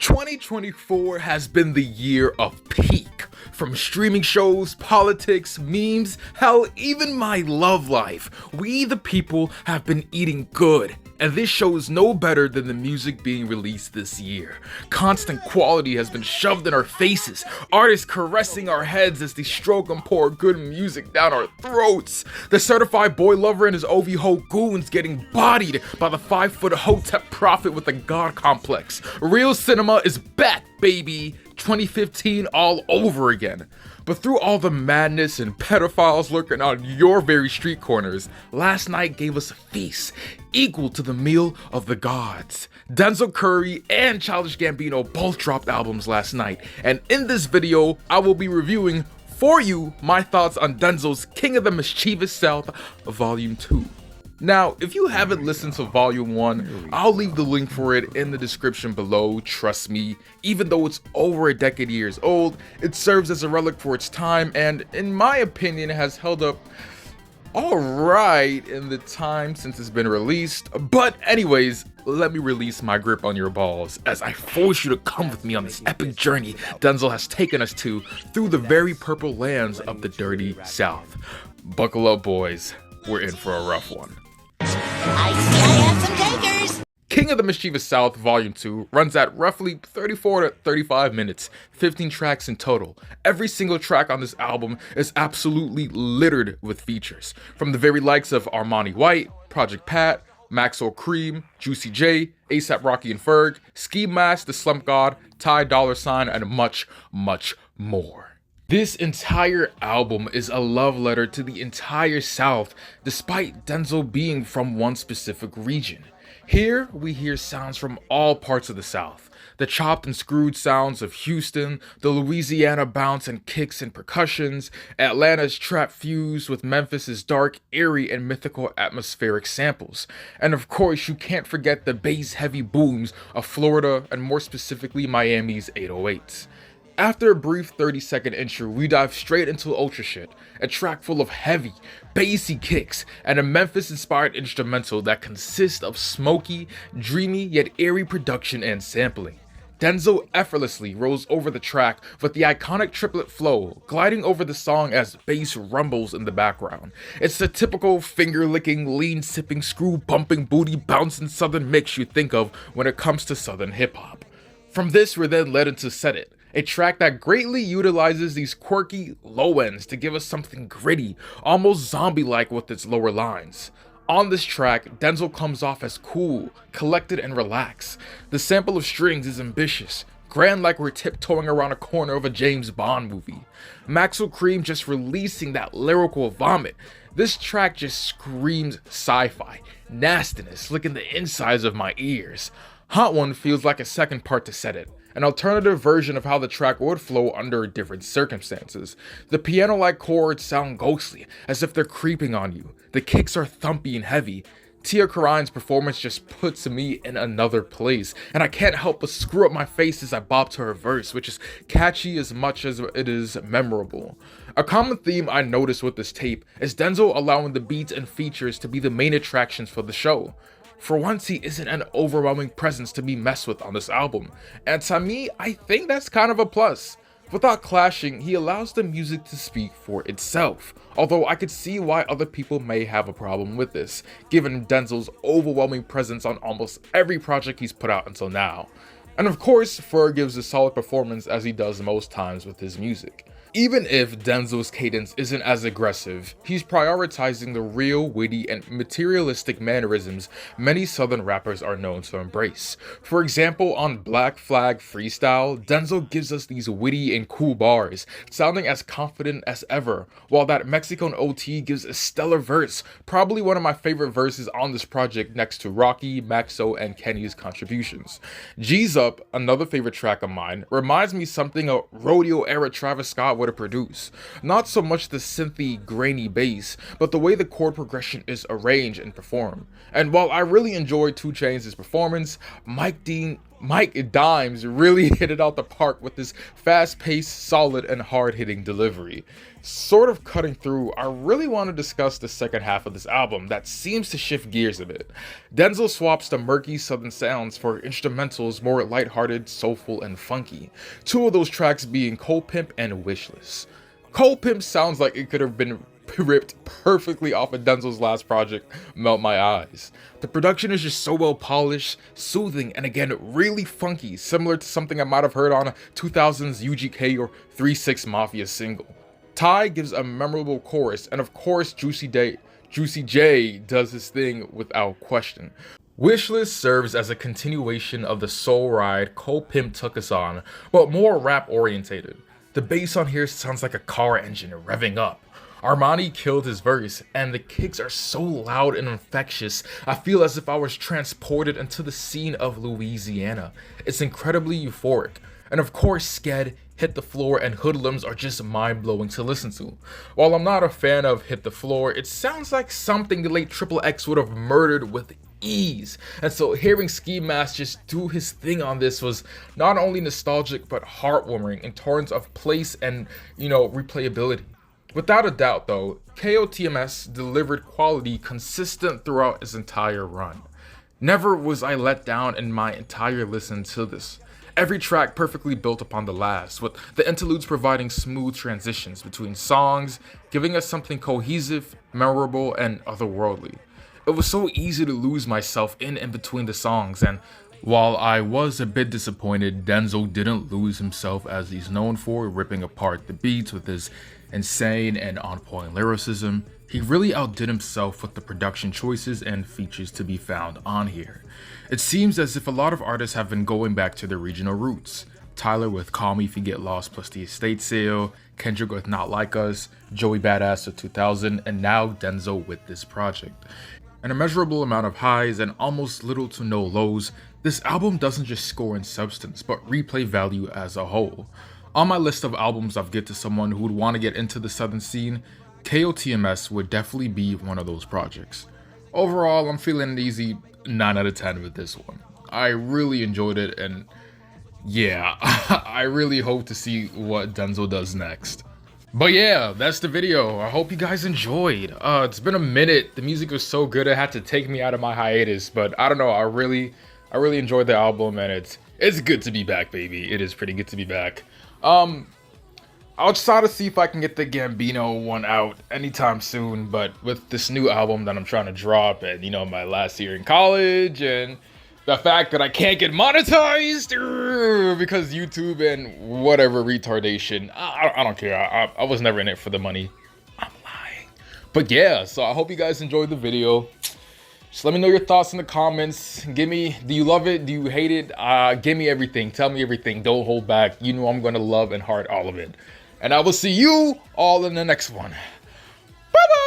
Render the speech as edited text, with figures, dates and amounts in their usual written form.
2024 has been the year of peak. From streaming shows, politics, memes, hell, even my love life. We the people have been eating good. And this shows no better than the music being released this year. Constant quality has been shoved in our faces, artists caressing our heads as they stroke and pour good music down our throats. The certified boy lover and his OV-ho goons getting bodied by the 5-foot hotep prophet with a god complex. Real cinema is back, baby. 2015 all over again. But through all the madness and pedophiles lurking on your very street corners, last night gave us a feast equal to the meal of the gods. Denzel Curry and Childish Gambino both dropped albums last night, and in this video, I will be reviewing for you my thoughts on Denzel's King of the Mischievous South Volume 2. Now, if you haven't listened to Volume 1, I'll leave the link for it in the description below. Trust me, even though it's over a decade years old, it serves as a relic for its time and, in my opinion, has held up alright in the time since it's been released. But anyways, let me release my grip on your balls as I force you to come with me on this epic journey Denzel has taken us to through the very purple lands of the dirty South. Buckle up, boys. We're in for a rough one. I see I have some takers! King of the Mischievous South Volume 2 runs at roughly 34 to 35 minutes, 15 tracks in total. Every single track on this album is absolutely littered with features, from the very likes of Armani White, Project Pat, Maxwell Cream, Juicy J, ASAP Rocky and Ferg, Ski Mask, The Slump God, Ty Dolla $ign, and much, much more. This entire album is a love letter to the entire South, despite Denzel being from one specific region. Here, we hear sounds from all parts of the South. The chopped and screwed sounds of Houston, the Louisiana bounce and kicks and percussions, Atlanta's trap fused with Memphis's dark, eerie, and mythical atmospheric samples. And of course, you can't forget the bass-heavy booms of Florida and more specifically Miami's 808s. After a brief 30-second intro, we dive straight into Ultra Shit, a track full of heavy, bassy kicks, and a Memphis-inspired instrumental that consists of smoky, dreamy, yet eerie production and sampling. Denzel effortlessly rolls over the track with the iconic triplet flow, gliding over the song as bass rumbles in the background. It's the typical finger-licking, lean-sipping, screw-bumping, booty-bouncing southern mix you think of when it comes to southern hip-hop. From this, we're then led into Set It, a track that greatly utilizes these quirky low ends to give us something gritty, almost zombie-like with its lower lines. On this track, Denzel comes off as cool, collected, and relaxed. The sample of strings is ambitious, grand like we're tiptoeing around a corner of a James Bond movie. Maxwell Cream just releasing that lyrical vomit. This track just screams sci-fi, nastiness licking the insides of my ears. Hot One feels like a second part to Set It, an alternative version of how the track would flow under different circumstances. The piano-like chords sound ghostly, as if they're creeping on you. The kicks are thumpy and heavy. Tia Karine's performance just puts me in another place, and I can't help but screw up my face as I bop to her verse, which is catchy as much as it is memorable. A common theme I noticed with this tape is Denzel allowing the beats and features to be the main attractions for the show. For once, he isn't an overwhelming presence to be messed with on this album, and to me, I think that's kind of a plus. Without clashing, he allows the music to speak for itself, although I could see why other people may have a problem with this, given Denzel's overwhelming presence on almost every project he's put out until now. And of course, Ferg gives a solid performance as he does most times with his music. Even if Denzel's cadence isn't as aggressive, he's prioritizing the real, witty, and materialistic mannerisms many southern rappers are known to embrace. For example, on Black Flag Freestyle, Denzel gives us these witty and cool bars, sounding as confident as ever, while that Mexican OT gives a stellar verse, probably one of my favorite verses on this project next to Rocky, Maxo, and Kenny's contributions. G's Up, another favorite track of mine, reminds me something a rodeo-era Travis Scott would to produce. Not so much the synthy, grainy bass, but the way the chord progression is arranged and performed. And while I really enjoyed 2 Chainz' performance, Mike Dean Mike Dimes really hit it out the park with his fast-paced, solid, and hard-hitting delivery. Sort of cutting through, I really want to discuss the second half of this album that seems to shift gears a bit. Denzel swaps the murky southern sounds for instrumentals more lighthearted, soulful, and funky. Two of those tracks being Cold Pimp and Wishless. Cold Pimp sounds like it could have been ripped perfectly off of Denzel's last project, Melt My Eyes. The production is just so well polished, soothing, and again, really funky, similar to something I might have heard on a 2000s UGK or 3-6 Mafia single. Ty gives a memorable chorus, and of course Juicy J does his thing without question. Wishless serves as a continuation of the soul ride Cold Pimp took us on, but more rap orientated. The bass on here sounds like a car engine revving up. Armani killed his verse, and the kicks are so loud and infectious, I feel as if I was transported into the scene of Louisiana. It's incredibly euphoric. And of course, Sked, Hit the Floor, and Hoodlums are just mind-blowing to listen to. While I'm not a fan of Hit the Floor, it sounds like something the late Triple X would have murdered with ease. And so hearing Ski Mask just do his thing on this was not only nostalgic, but heartwarming in terms of place and, replayability. Without a doubt though, KOTMS delivered quality consistent throughout its entire run. Never was I let down in my entire listen to this. Every track perfectly built upon the last, with the interludes providing smooth transitions between songs, giving us something cohesive, memorable, and otherworldly. It was so easy to lose myself in between the songs, and while I was a bit disappointed, Denzel didn't lose himself as he's known for, ripping apart the beats with his insane and on-point lyricism. He really outdid himself with the production choices and features to be found on here. It seems as if a lot of artists have been going back to their regional roots. Tyler with Call Me If You Get Lost plus The Estate Sale, Kendrick with Not Like Us, Joey Badass with 2000, and now Denzel with this project. An immeasurable amount of highs and almost little to no lows, this album doesn't just score in substance, but replay value as a whole. On my list of albums I've given to someone who would want to get into the southern scene, KOTMS would definitely be one of those projects. Overall, I'm feeling an easy 9 out of 10 with this one. I really enjoyed it, and yeah, I really hope to see what Denzel does next. But yeah, that's the video. I hope you guys enjoyed. It's been a minute. The music was so good it had to take me out of my hiatus, but I don't know, I really enjoyed the album, and it's good to be back, baby. It is pretty good to be back. I'll try to see if I can get the Gambino one out anytime soon, but with this new album that I'm trying to drop and, my last year in college and the fact that I can't get monetized because YouTube and whatever retardation, I don't care. I was never in it for the money. I'm lying. But yeah, so I hope you guys enjoyed the video. Just let me know your thoughts in the comments. Do you love it? Do you hate it? Give me everything. Tell me everything. Don't hold back. You know I'm going to love and heart all of it. And I will see you all in the next one. Bye-bye!